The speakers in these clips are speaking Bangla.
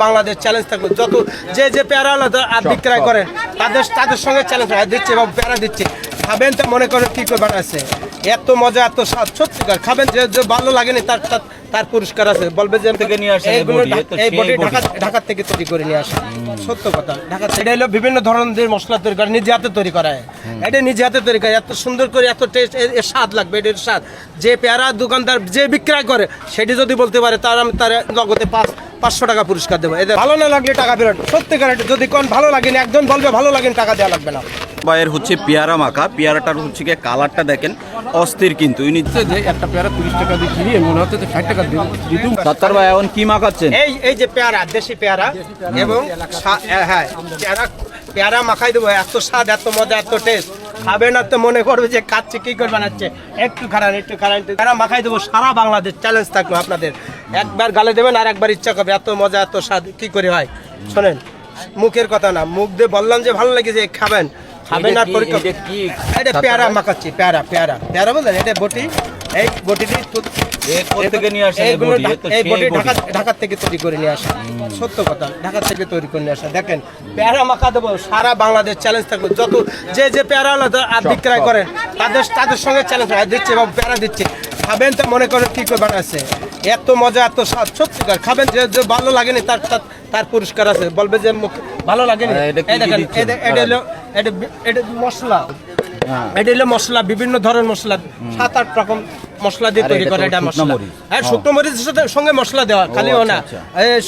বাংলাদেশ চ্যালেঞ্জ থাকবে। যত যে পেয়ারা বিক্রয় করেন তাদের সঙ্গে চ্যালেঞ্জ দিচ্ছে এবং পেয়ারা দিচ্ছে। খাবেন তো মনে করেন কি করে বানাচ্ছে, এত মজা এত স্বাদ, সত্যিকার খাবেন। যে ভালো লাগেনি তার পুরস্কার আছে, বলবে যে থেকে নিয়ে আসে এই বডি ঢাকা থেকে তৈরি করে নিয়ে আসে। সত্য কথা, ঢাকা থেকে। এটা হলো বিভিন্ন ধরনের মশলা তৈরি করে, নিজে হাতে তৈরি করা হয়। এটা নিজে হাতে তৈরি করে, এত সুন্দর করে, এত টেস্ট, এর স্বাদ লাগবে। এটার স্বাদ যে পেয়ারা দোকানদার যে বিক্রয় করে সেটি যদি বলতে পারে, আমি তার নগদে 500 টাকা পুরস্কার দেবো। এদের ভালো না লাগলে টাকা ফেরত। সত্যিকার যদি কোন ভালো লাগেনি, একজন বলবে ভালো লাগেনি, টাকা দেওয়া লাগবে না। ভাইয়ের হচ্ছে পেয়ারা মাখা, পেয়ারাটার হচ্ছে গিয়ে কালারটা দেখেন অস্থির, কিন্তু ইনি যে একটা পেয়ারা 30 টাকা দিয়ে কিনে মনে হচ্ছে 60 টাকা দিতুম। সাত্তার ভাই এখন কি মাখাচ্ছেন? এই যে পেয়ারা, দেশি পেয়ারা এবং হ্যাঁ পেয়ারা মাখাই দেবো। এত স্বাদ, এত মজা, এত টেস্ট, খাবে না তো মনে করবে যে খাচ্ছে, কি করে বানাচ্ছে। একটু খারান পেয়ারা মাখাই দেবো। সারা বাংলাদেশ চ্যালেঞ্জ থাকলো আপনাদের। একবার গালে দেবেন আর একবার ইচ্ছা করবে, এত মজা, এত স্বাদ, কি করে হয় শোনেন। মুখের কথা না, মুখ দিয়ে বললাম যে ভালো লেগেছে, খাবেন আর পরীক্ষা। এটা পেয়ারা মাখাচ্ছি, পেয়ারা বললেন। এটা বটি, এই বটিটি ঢাকা থেকে তৈরি করে নিয়ে আসে। সত্য কথা, ঢাকা থেকে তৈরি করে নিয়ে আসে। দেখেন পেয়ারা মাখা দেবো, সারা বাংলাদেশ চ্যালেঞ্জ থাকবে। যত যে পেয়ারা বিক্রয় করেন তাদের সঙ্গে চ্যালেঞ্জ দিচ্ছে এবং পেয়ারা দিচ্ছে। খাবেন তো মনে করেন কি করে বানাচ্ছে, এত মজা, এত স্বাদ, সত্যিকার খাবেন। যে ভালো লাগেনি তার পুরস্কার আছে, বলবে যে ভালো লাগেনি। এটা মশলা, এটা হলো মশলা, বিভিন্ন ধরনের মশলা, 7-8 রকম মশলা দিয়ে তৈরি করে। এটা মশলা, হ্যাঁ, শুকনো মরিচের সঙ্গে মশলা দেওয়া, খালিও না,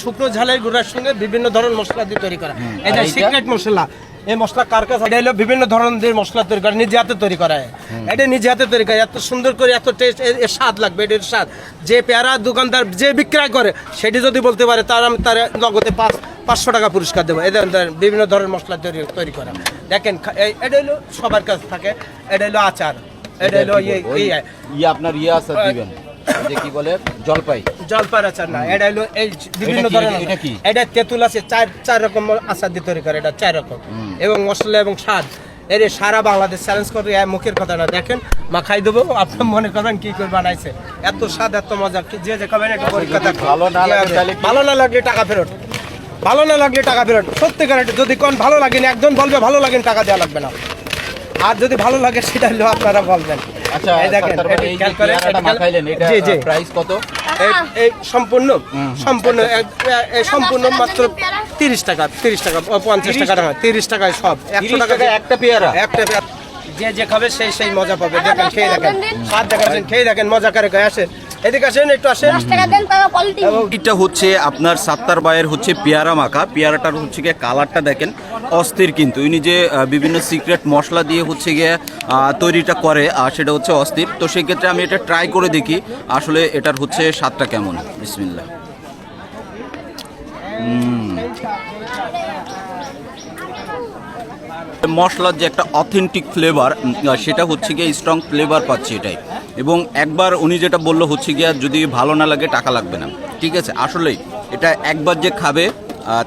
শুকনো ঝালের গুঁড়ার সঙ্গে বিভিন্ন ধরনের মশলা দিয়ে তৈরি করা। এটা সিক্রেট মশলা। এই মশলা কার কাছে? এটা হলো বিভিন্ন ধরনের মশলা তৈরি করে, নিজে হাতে তৈরি করা হয়। এটা নিজে হাতে তৈরি করে, এত সুন্দর করে, এত টেস্ট, এর স্বাদ লাগবে। এটার স্বাদ যে পেয়ারা দোকানদার যে বিক্রয় করে সেটি যদি বলতে পারে, আমি তার নগদে 500 টাকা পুরস্কার দেবো। এদের বিভিন্ন ধরনের মশলা তৈরি করা। দেখেন এটা হলো সবার কাছে থাকে। এটা হলো আচার, এটা হলো আপনার আচার দিবেন, কি বলে জলপাই আচার না, এটা হলো এই বিভিন্ন ধরনের। এটা তেঁতুল আছে, চার রকম আচার দিয়ে তৈরি করে। এটা 4 রকম এবং মশলা এবং স্বাদ। এর সারা বাংলাদেশ চ্যালেঞ্জ করে, মুখের কথা না। দেখেন মাখাই দেবো, আপনার মনে করবেন কি করে বানাইছে, এত স্বাদ, এত মজা। যে খাবেন একটু পরীক্ষা দেখো। ভালো না লাগলে টাকা ফেরত। সত্যিকার যদি কোন ভালো লাগেনি, একজন বলবে ভালো লাগেনি, টাকা দেওয়া লাগবে না। আর যদি ভালো লাগে সেটা হলো আপনারা বলবেন। আচ্ছা, দেখেন প্রাইস কত? এই সম্পূর্ণ মাত্র 30 টাকা, 50 টাকা, 30 টাকায় সব। 100 টাকা একটা পেয়ারা। যে খাবে সেই মজা পাবে। দেখেন, খেয়ে দেখেন, স্বাদ দেখাচ্ছেন, খেয়ে দেখেন, মজা করে গায়ে আসেন। এদিকে আসেন, একটু আসেন। এটা হচ্ছে আপনার সাত্তার ভাইয়ের হচ্ছে পেয়ারা মাখা, পেয়ারাটার হচ্ছে গিয়ে কালারটা দেখেন অস্থির, কিন্তু ইনি যে বিভিন্ন সিক্রেট মশলা দিয়ে হচ্ছে গিয়ে তৈরিটা করে, আর সেটা হচ্ছে অস্থির। তো সেই ক্ষেত্রে আমি এটা ট্রাই করে দেখি আসলে এটার হচ্ছে স্বাদটা কেমন। বিসমিল্লাহ। মশলার যে একটা অথেন্টিক ফ্লেভার, সেটা হচ্ছে গিয়ে স্ট্রং ফ্লেভার পাচ্ছি এটাই। এবং একবার উনি যেটা বললো হচ্ছে গিয়া যদি ভালো না লাগে টাকা লাগবে না, ঠিক আছে। আসলেই এটা একবার যে খাবে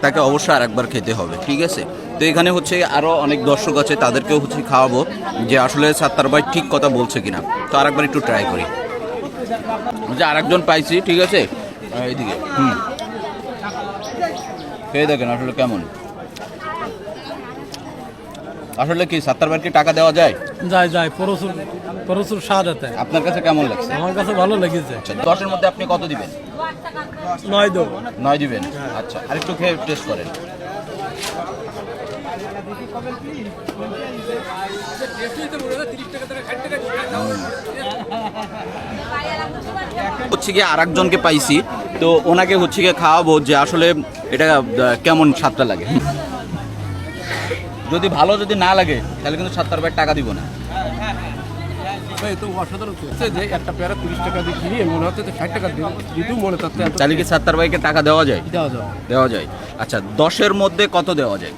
তাকে অবশ্যই আর একবার খেতে হবে, ঠিক আছে। তো এখানে হচ্ছে আরও অনেক দর্শক আছে, তাদেরকেও হচ্ছে খাওয়াবো যে আসলে সাত্তার ভাই ঠিক কথা বলছে কিনা। তো আর একবার একটু ট্রাই করি। যে আরেকজন পাইছি, ঠিক আছে, এইদিকে খেয়ে দেখেন আসলে কেমন। আসলে কি সাত্তার ভাইকে টাকা দেওয়া যায়? যায়, প্রচুর স্বাদ আছে। আপনার কাছে কেমন লাগছে? আমার কাছে ভালো লেগেছে। 10-এর মধ্যে আপনি কত দিবেন? 9 দেব। 9 দিবেন। আচ্ছা, আরেকটু খেয়ে টেস্ট করেন। হচ্ছে গিয়ে আরেকজনকে পাইছি, তো ওনাকে হচ্ছে গিয়ে খাওয়াবো যে আসলে এটা কেমন স্বাদটা লাগে। যদি ভালো যদি না লাগে তাহলে কিন্তু সাত্তার ভাই টাকা দিব না। একটা পেয়ারা 30 টাকা দিয়ে কিনে মনে হচ্ছে 60 টাকা দিতুম, মনে হচ্ছে। তাহলে কি সাত্তার ভাইকে টাকা দেওয়া যায়? দেওয়া যায়। আচ্ছা, 10-এর মধ্যে কত দেওয়া যায়?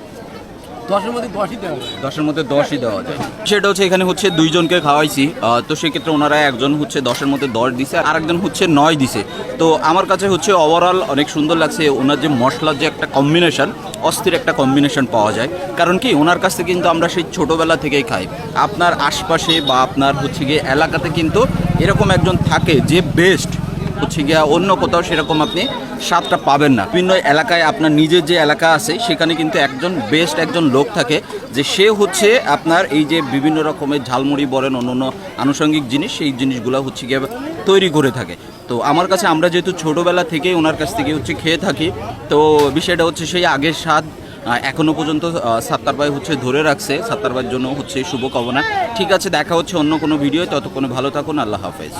10-এর মধ্যে 10ই দেওয়া যায়। 10-এর মধ্যে 10ই দেওয়া যায়। সেটা হচ্ছে এখানে হচ্ছে 2 জনকে খাওয়াইছি, তো সেক্ষেত্রে ওনারা একজন হচ্ছে 10-এর মধ্যে 10 দিছে, আর একজন হচ্ছে 9 দিছে। তো আমার কাছে হচ্ছে ওভারঅল অনেক সুন্দর লাগছে। ওনার যে মশলার যে একটা কম্বিনেশন, অস্থির একটা কম্বিনেশন পাওয়া যায়। কারণ কি ওনার কাছ থেকে কিন্তু আমরা সেই ছোটোবেলা থেকেই খাই। আপনার আশপাশে বা আপনার হচ্ছে গিয়ে এলাকাতে কিন্তু এরকম একজন থাকে যে বেস্ট, হচ্ছে গিয়া অন্য কোথাও সেরকম আপনি স্বাদটা পাবেন না। বিভিন্ন এলাকায় আপনার নিজের যে এলাকা আছে সেখানে কিন্তু একজন বেস্ট একজন লোক থাকে, যে সে হচ্ছে আপনার এই যে বিভিন্ন রকমের ঝালমুড়ি বলেন অন্য আনুষঙ্গিক জিনিস, সেই জিনিসগুলো হচ্ছে গিয়ে তৈরি করে থাকে। তো আমার কাছে আমরা যেহেতু ছোটোবেলা থেকেই ওনার কাছ থেকে হচ্ছে খেয়ে থাকি, তো বিষয়টা হচ্ছে সেই আগের স্বাদ এখনো পর্যন্ত সাত্তার ভাই হচ্ছে ধরে রাখছে। সাত্তার ভাইয়ের জন্য হচ্ছে শুভকামনা। ঠিক আছে, দেখা হচ্ছে অন্য কোনো ভিডিও, ততক্ষণে ভালো থাকুন, আল্লাহ হাফেজ।